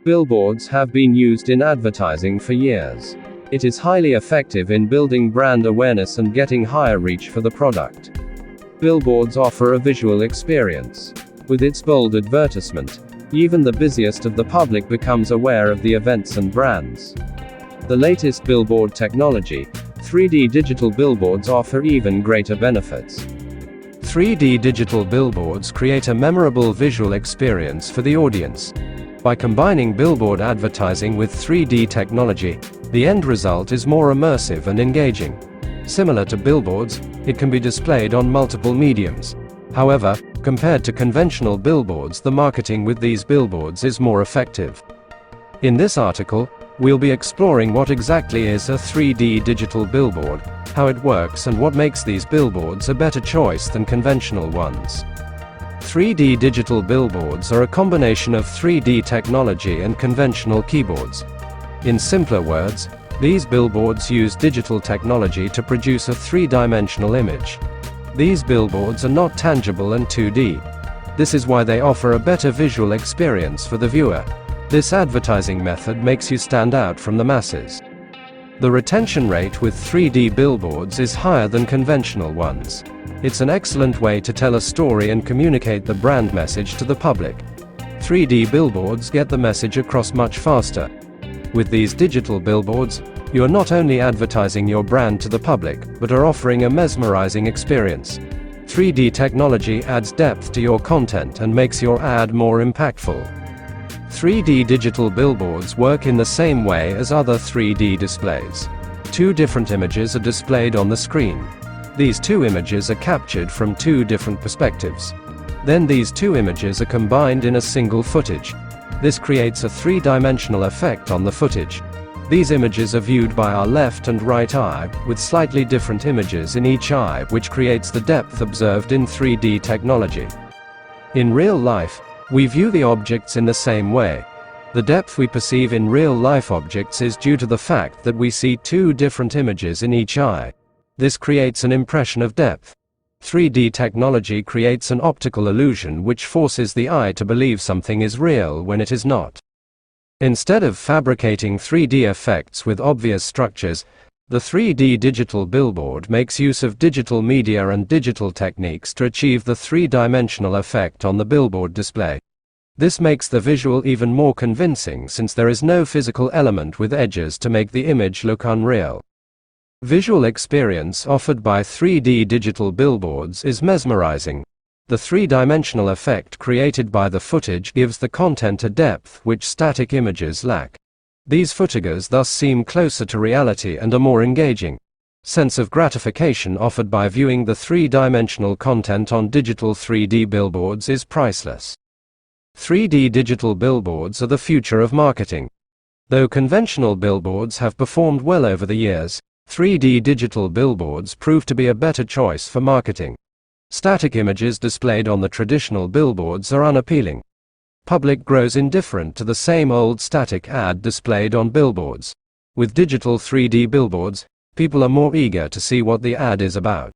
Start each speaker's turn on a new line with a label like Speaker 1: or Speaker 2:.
Speaker 1: Billboards have been used in advertising for years. It is highly effective in building brand awareness and getting higher reach for the product. Billboards offer a visual experience. With its bold advertisement, even the busiest of the public becomes aware of the events and brands. The latest billboard technology, 3D digital billboards, offer even greater benefits.
Speaker 2: 3D digital billboards create a memorable visual experience for the audience. By combining billboard advertising with 3D technology, the end result is more immersive and engaging. Similar to billboards, it can be displayed on multiple mediums. However, compared to conventional billboards, the marketing with these billboards is more effective. In this article, we'll be exploring what exactly is a 3D digital billboard, how it works, and what makes these billboards a better choice than conventional ones. 3D digital billboards are a combination of 3D technology and conventional keyboards. In simpler words, these billboards use digital technology to produce a three-dimensional image. These billboards are not tangible and 2D. This is why they offer a better visual experience for the viewer. This advertising method makes you stand out from the masses. The retention rate with 3D billboards is higher than conventional ones. It's an excellent way to tell a story and communicate the brand message to the public. 3D billboards get the message across much faster. With these digital billboards, you are not only advertising your brand to the public, but are offering a mesmerizing experience. 3D technology adds depth to your content and makes your ad more impactful. 3D digital billboards work in the same way as other 3D displays. Two different images are displayed on the screen. These two images are captured from two different perspectives. Then these two images are combined in a single footage. This creates a three-dimensional effect on the footage. These images are viewed by our left and right eye, with slightly different images in each eye, which creates the depth observed in 3D technology. In real life, we view the objects in the same way. The depth we perceive in real-life objects is due to the fact that we see two different images in each eye. This creates an impression of depth. 3D technology creates an optical illusion which forces the eye to believe something is real when it is not. Instead of fabricating 3D effects with obvious structures, the 3D digital billboard makes use of digital media and digital techniques to achieve the three-dimensional effect on the billboard display. This makes the visual even more convincing since there is no physical element with edges to make the image look unreal. Visual experience offered by 3D digital billboards is mesmerizing. The three-dimensional effect created by the footage gives the content a depth which static images lack. These footages thus seem closer to reality and are more engaging. Sense of gratification offered by viewing the three-dimensional content on digital 3D billboards is priceless. 3D digital billboards are the future of marketing. Though conventional billboards have performed well over the years, 3D digital billboards prove to be a better choice for marketing. Static images displayed on the traditional billboards are unappealing. Public grows indifferent to the same old static ad displayed on billboards. With digital 3D billboards, people are more eager to see what the ad is about.